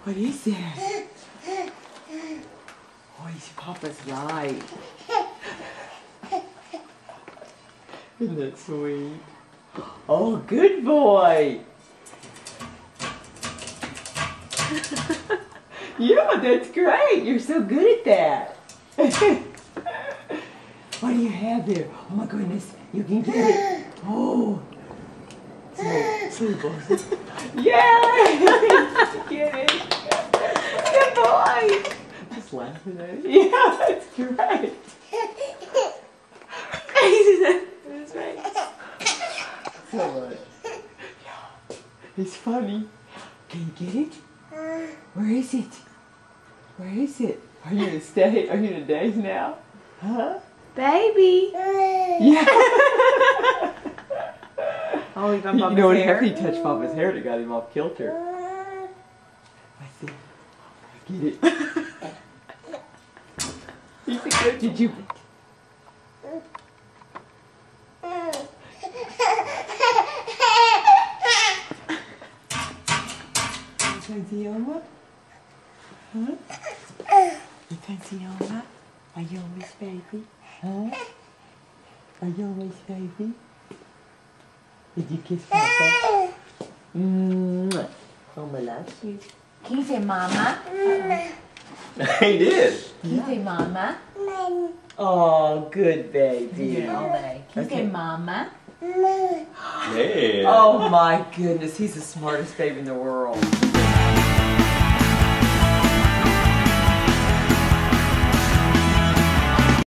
What is that? Oh, he's Papa's light. Isn't that sweet? Oh, good boy. Yeah, that's great. You're so good at that. What do you have there? Oh my goodness, you can get it. Oh. Sleep. Yay! Get it. Good boy. Just laughing at it. Yeah, that's great. That's right. So much. Yeah. It's funny. Can you get it? Where is it? Where is it? Are you gonna stay? Are you gonna daze now? Huh? Baby. Yeah. Oh, he got Papa's you know what? hair. He touched Papa's hair that got him off kilter. I see. Get it. He's a good. Did you? Fancy Oma? Huh? You fancy Oma? Are you always baby? Huh? Are you always baby? Did you kiss Papa? Oma loves you. Can you say mama? He did. Can you say mama? Oh, good baby. You do it all day. Can you say Okay. mama? Yeah. Oh my goodness, he's the smartest baby in the world.